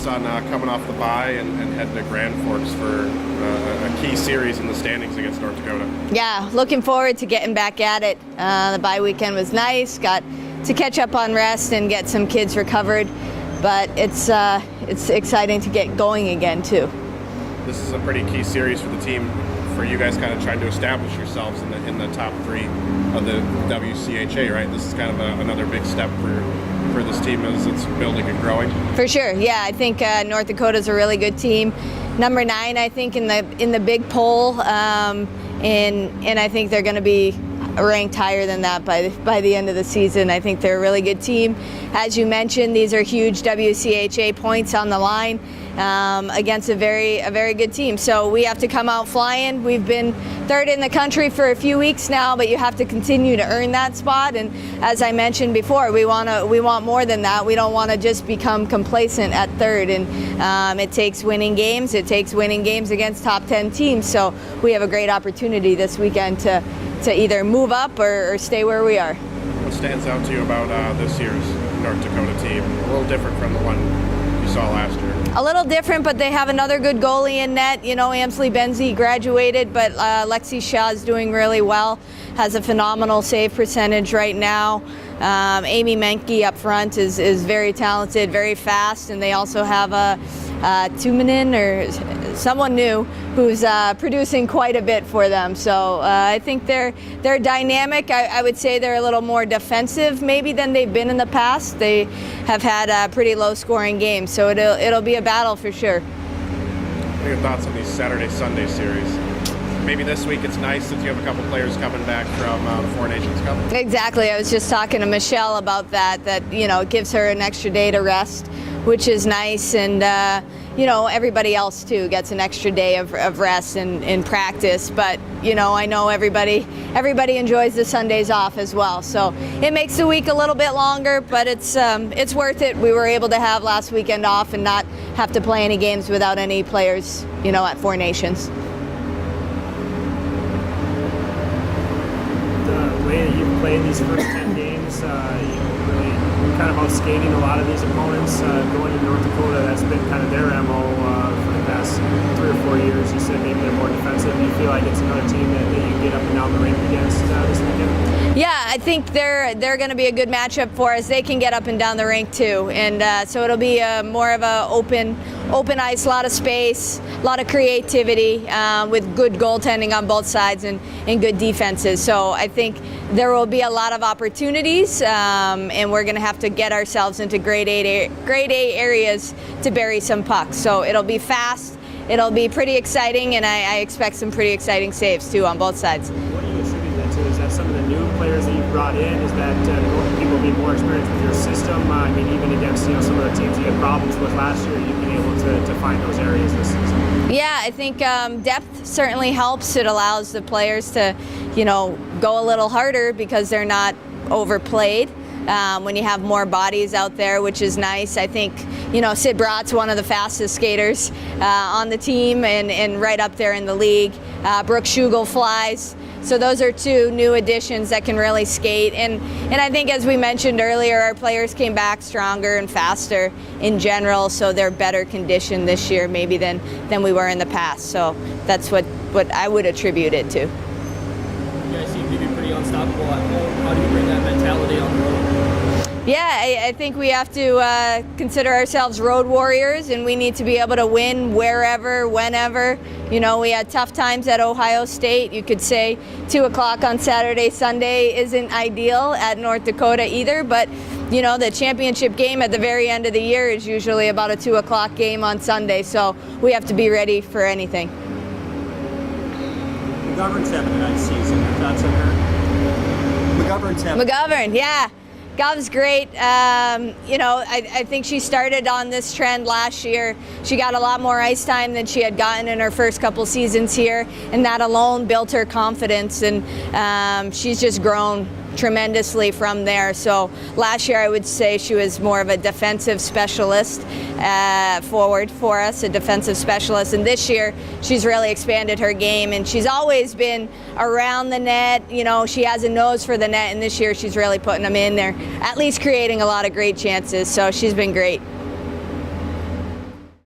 on coming off the bye and heading to Grand Forks for a key series in the standings against North Dakota. Yeah, looking forward to getting back at it. The bye weekend was nice. Got to catch up on rest and get some kids recovered, but it's exciting to get going again too. This is a pretty key series for the team, for you guys kind of trying to establish yourselves in the top 3 of the WCHA, right? This is kind of another big step for this team as it's building and growing. For sure, yeah. I think North Dakota's a really good team. Number 9, I think, in the big poll, and I think they're going to be ranked higher than that by the end of the season. I think they're a really good team. As you mentioned, these are huge WCHA points on the line against a very good team. So we have to come out flying. We've been 3rd in the country for a few weeks now, but you have to continue to earn that spot. And as I mentioned before, we want more than that. We don't want to just become complacent at 3rd. And it takes winning games. It takes winning games against top 10 teams. So we have a great opportunity this weekend to either move up or stay where we are. What stands out to you about this year's North Dakota team? A little different from the one you saw last year. A little different, but they have another good goalie in net. You know, Amsley Benzie graduated, but Lexi Shaw is doing really well. Has a phenomenal save percentage right now. Amy Menke up front is very talented, very fast, and they also have a Tumanen or someone new who's producing quite a bit for them. So I think they're dynamic. I would say they're a little more defensive maybe than they've been in the past. They have had pretty low-scoring games, so it'll be a battle for sure. What are your thoughts on these Saturday-Sunday series? Maybe this week it's nice that you have a couple players coming back from the Four Nations Cup. Exactly. I was just talking to Michelle about that, you know, it gives her an extra day to rest, which is nice. And, you know, everybody else, too, gets an extra day of rest and practice. But, you know, I know everybody enjoys the Sundays off as well. So it makes the week a little bit longer, but it's worth it. We were able to have last weekend off and not have to play any games without any players, you know, at Four Nations. The way that you've played these first 10 games, you've really kind of outskating a lot of these opponents. Going to North Dakota, that's been kind of their MO for the past 3 or 4 years. You said maybe they're more defensive. Do you feel like it's another team that you can get up and down the rink against this weekend? Yeah, I think they're going to be a good matchup for us. They can get up and down the rink too, and so it'll be more of a open ice, a lot of space, a lot of creativity with good goaltending on both sides and good defenses. So I think there will be a lot of opportunities, and we're going to have to get ourselves into grade A areas to bury some pucks. So it'll be fast, it'll be pretty exciting, and I expect some pretty exciting saves too on both sides. What do you attribute that to? Is that some of the new players that you've brought in? Is that people being more experienced with your system? I mean, even against some of the teams you had problems with last year, you've been able to find those areas this season. Yeah, I think depth certainly helps. It allows the players to, you know, go a little harder because they're not overplayed. When you have more bodies out there, which is nice. I think, you know, Sid Brott's one of the fastest skaters on the team and right up there in the league. Brooke Schugel flies. So those are 2 new additions that can really skate. And I think, as we mentioned earlier, our players came back stronger and faster in general, so they're better conditioned this year maybe than we were in the past. So that's what I would attribute it to. You guys seem to be pretty unstoppable at home. How do you bring that mentality on the road? Yeah, I think we have to consider ourselves road warriors, and we need to be able to win wherever, whenever. You know, we had tough times at Ohio State. You could say 2 o'clock on Saturday, Sunday isn't ideal at North Dakota either, but you know, the championship game at the very end of the year is usually about a 2 o'clock game on Sunday, so we have to be ready for anything. McGovern's having a nice season. Your thoughts on her? McGovern, yeah. Gov's great. You know, I think she started on this trend last year. She got a lot more ice time than she had gotten in her first couple seasons here, and that alone built her confidence, and she's just grown tremendously from there. So last year I would say she was more of a defensive specialist forward for us, a defensive specialist, and this year she's really expanded her game, and she's always been around the net. You know, she has a nose for the net, and this year she's really putting them in there, at least creating a lot of great chances. So she's been great.